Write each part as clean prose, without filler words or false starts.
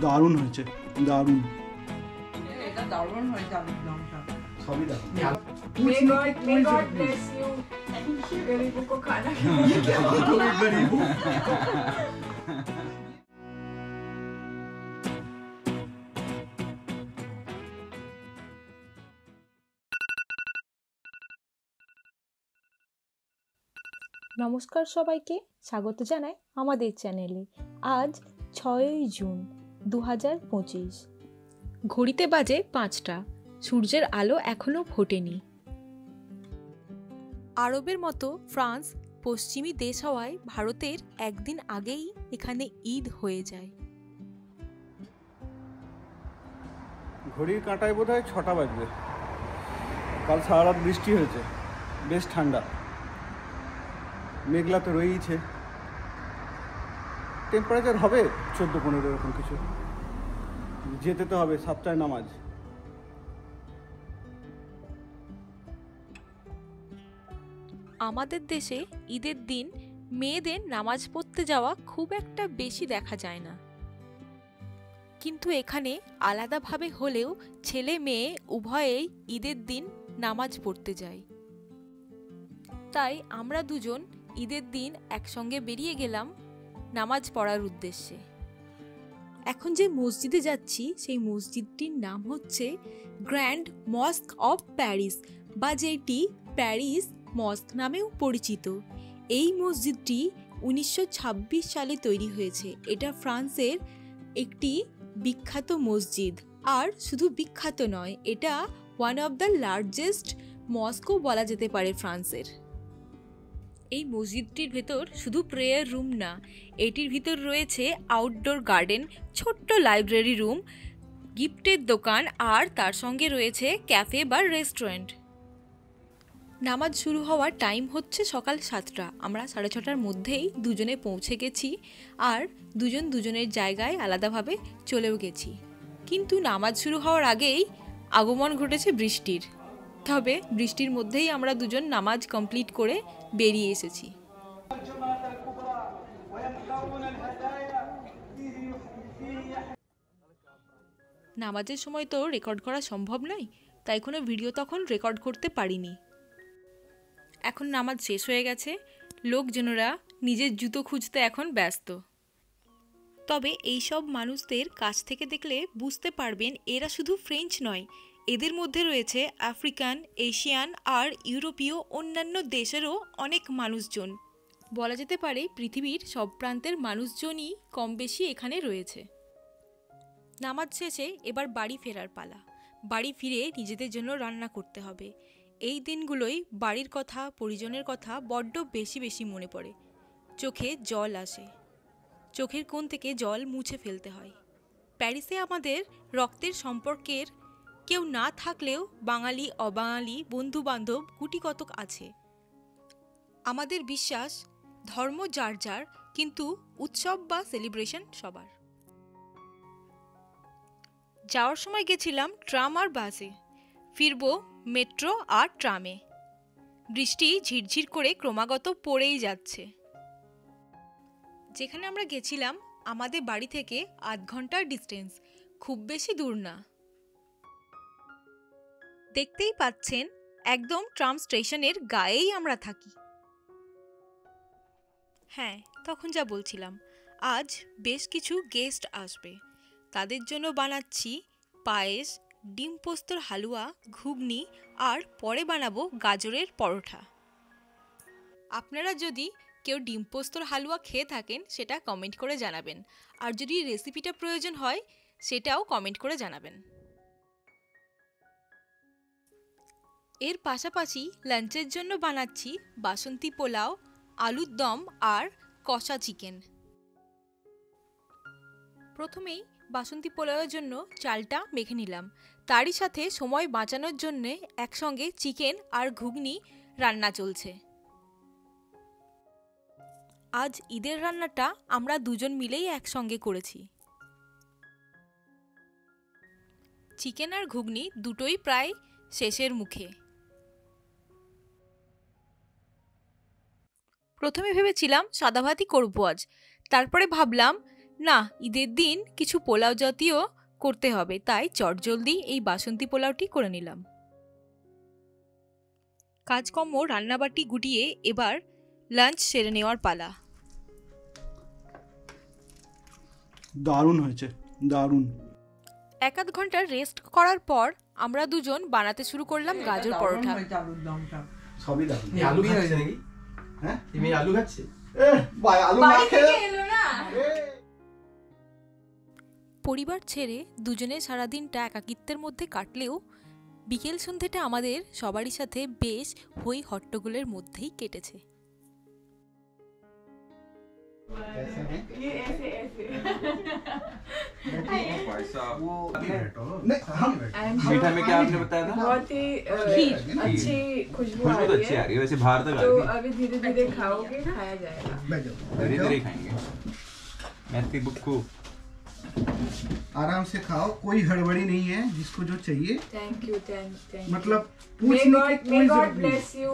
দারুণ হয়েছে, দারুণ। এটা দারুণ হয়েছে আলুর দমটা। সবই দারুণ। May God bless you. गरीबों को खाना নমস্কার সবাইকে, স্বাগত জানাই আমাদের চ্যানেলে। আজ 6ই জুন 2025। ঘড়িতে বাজে 5টা। সূর্যের আলো এখনও ফোটেনি। আরবের মতো ফ্রান্স পশ্চিমী দেশ হওয়ায় ভারতের একদিন আগেই এখানে ঈদ হয়ে যায়। ঘড়ির কাঁটায় বোধ হয় 6টা বাজবে। কাল সারা রাত বৃষ্টি হয়েছে, বেশ ঠান্ডা, মেঘলা তো রয়েইছে। টেম্পারেচার হবে 14-15 এরকম কিছু। যেতে তো হবে 7টায় নামাজ। আমাদের দেশে ঈদের দিন মেয়েদের নামাজ পড়তে যাওয়া খুব একটা বেশি দেখা যায় না, কিন্তু এখানে আলাদাভাবে হলেও ছেলে মেয়ে উভয়েই ঈদের দিন নামাজ পড়তে যায়। তাই আমরা দুজন ঈদের দিন একসঙ্গে বেরিয়ে গেলাম নামাজ পড়ার উদ্দেশ্যে। এখন যে মসজিদে যাচ্ছি সেই মসজিদটির নাম হচ্ছে গ্র্যান্ড মস্ক অফ প্যারিস, বা যেটি প্যারিস মস্ক নামেও পরিচিত। এই মসজিদটি 1926 সালে তৈরি হয়েছে। এটা ফ্রান্সের একটি বিখ্যাত মসজিদ, আর শুধু বিখ্যাত নয়, এটা ওয়ান অফ দ্য লার্জেস্ট মস্কও বলা যেতে পারে ফ্রান্সের। এই মসজিদটির ভেতর শুধু প্রেয়ার রুম না, এটির ভিতর রয়েছে আউটডোর গার্ডেন, ছোট্ট লাইব্রেরি রুম, গিফটের দোকান, আর তার সঙ্গে রয়েছে ক্যাফে বা রেস্টুরেন্ট। নামাজ শুরু হওয়ার টাইম হচ্ছে সকাল 7টা। আমরা 6:30টার মধ্যেই দুজনে পৌঁছে গেছি, আর দুজন দুজনের জায়গায় আলাদাভাবে চলেও গেছি। কিন্তু নামাজ শুরু হওয়ার আগেই আগমন ঘটেছে বৃষ্টির। তবে বৃষ্টির মধ্যেই আমরা দুজন নামাজ কমপ্লিট করে বেরিয়ে এসেছি। নামাজের সময় তো রেকর্ড করা সম্ভব নয়, তাই কোনো ভিডিও তখন রেকর্ড করতে পারিনি। এখন নামাজ শেষ হয়ে গেছে, লোকজনেরা নিজের জুতো খুঁজতে এখন ব্যস্ত। তবে এইসব মানুষদের কাছ থেকে দেখলে বুঝতে পারবেন এরা শুধু ফ্রেঞ্চ নয়, এদের মধ্যে রয়েছে আফ্রিকান, এশিয়ান আর ইউরোপীয় অন্যান্য দেশেরও অনেক মানুষজন। বলা যেতে পারে পৃথিবীর সব প্রান্তের মানুষজনই কম বেশি এখানে রয়েছে। নামাজ শেষে এবার বাড়ি ফেরার পালা। বাড়ি ফিরে নিজেদের জন্য রান্না করতে হবে। এই দিনগুলোই বাড়ির কথা, পরিজনের কথা বড্ড বেশি বেশি মনে পড়ে। চোখে জল আসে, চোখের কোণ থেকে জল মুছে ফেলতে হয়। প্যারিসে আমাদের রক্তের সম্পর্কের কেউ না থাকলেও বাঙালি অবাঙালি বন্ধু বান্ধব গুটি কতক আছে। আমাদের বিশ্বাস ধর্ম যার যার, কিন্তু উৎসব বা সেলিব্রেশন সবার। যাওয়ার সময় গেছিলাম ট্রাম আর বাসে, ফিরবো মেট্রো আর ট্রামে। বৃষ্টি ঝিরঝির করে ক্রমাগত পড়েই যাচ্ছে। যেখানে আমরা গেছিলাম আমাদের বাড়ি থেকে 8 ঘন্টার ডিস্টেন্স, খুব বেশি দূর না। দেখতেই পাচ্ছেন একদম ট্রাম স্টেশনের গায়েই আমরা থাকি। হ্যাঁ, তখন যা বলছিলাম, আজ বেশ কিছু গেস্ট আসবে। তাদের জন্য বানাচ্ছি পায়েস, ডিম পোস্তর হালুয়া, ঘুগনি, আর পরে বানাবো গাজরের পরোটা। আপনারা যদি কেউ ডিম পোস্তর হালুয়া খেয়ে থাকেন সেটা কমেন্ট করে জানাবেন, আর যদি রেসিপিটা প্রয়োজন হয় সেটাও কমেন্ট করে জানাবেন। এর পাশাপাশি লাঞ্চের জন্য বানাচ্ছি বাসন্তী পোলাও, আলুর দম আর কষা চিকেন। প্রথমেই বাসন্তী পোলাওয়ের জন্য চালটা মেখে নিলাম, তারই সাথে সময় বাঁচানোর জন্য একসঙ্গে চিকেন আর ঘুগনি রান্না চলছে। আজ ঈদের রান্নাটা আমরা দুজন মিলেই একসঙ্গে করেছি। চিকেন আর ঘুগনি দুটোই প্রায় শেষের মুখে। প্রথমে ভেবেছিলাম সাদা ভাতই করবো আজ, তারপরে ভাবলাম না, ঈদের দিন কিছু পোলাও জাতীয় করতে হবে, তাই চটজলদি এই বাসন্তী পোলাওটি করে নিলাম। কাজকর্ম রান্নাবাটি গুটিয়ে এবার লাঞ্চ সেরে নেওয়ার পালা। দারুণ হয়েছে, দারুণ। 1-8 ঘন্টা রেস্ট করার পর আমরা দুজন বানাতে শুরু করলাম গাজর পরোটা। আলুর দমটা সবই দারুণ। আলু খাচ্ছে নাকি? হ্যাঁ, তুমি আলু খাচ্ছে? ভাই আলু না বাড়ি খেয়ে থেকে এলো না। পরিবার ছেড়ে দুজনে সারাদিনটা একাকিত্বের মধ্যে কাটলেও বিকেল সন্ধ্যেটা আমাদের সবারই সাথে বেশ হই হট্টগোলের মধ্যেই কেটেছে। ये ऐसे ऐसे भाई साहब नहीं, हम मीठा में क्या आपने बताया था? बहुत ही अच्छी खुशबू आ खुशबू तो रही अच्छी आ है। रही है, वैसे बाहर तक आ तो रही है। अभी धीरे धीरे खाओगे, खाया जाएगा। धीरे धीरे खाएंगे। मैथ की बुक को आराम से खाओ, कोई हड़बड़ी नहीं है, जिसको जो चाहिए थैंक यू, थैंक यू। मतलब मे पूछने की गॉड कोई जरूरत नहीं। Bless you.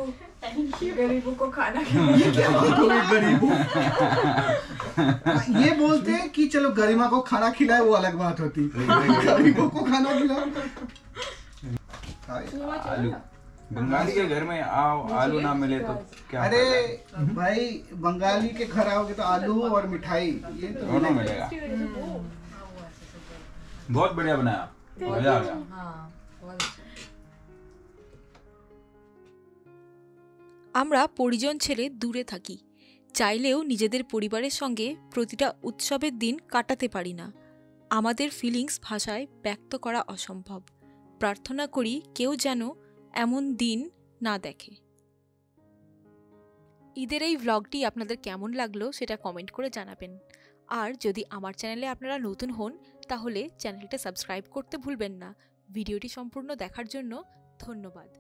गरीबों को खाना खिलाओ। कोई गरीबों ये बोलते हैं कि चलो गरिमा को खाना खिलाए, वो अलग बात होती, गरीबों को खाना खिलाओ। आलू बंगाली के घर में आओ आलू ना मिले तो क्या अरे फायदा? भाई, बंगाली के घर आओगे तो आलू और मिठाई ये तो दोनों मिलेगा। बहुत बढ़िया बनाया, मजा आ गया। আমরা পরিজন ছেড়ে দূরে থাকি, চাইলেও নিজেদের পরিবারের সঙ্গে প্রতিটা উৎসবের দিন কাটাতে পারি না। আমাদের ফিলিংস ভাষায় ব্যক্ত করা অসম্ভব। প্রার্থনা করি কেউ যেন এমন দিন না দেখে। ঈদের এই ভ্লগটি আপনাদের কেমন লাগলো সেটা কমেন্ট করে জানাবেন। আর যদি আমার চ্যানেলে আপনারা নতুন হন তাহলে চ্যানেলটা সাবস্ক্রাইব করতে ভুলবেন না। ভিডিওটি সম্পূর্ণ দেখার জন্য ধন্যবাদ।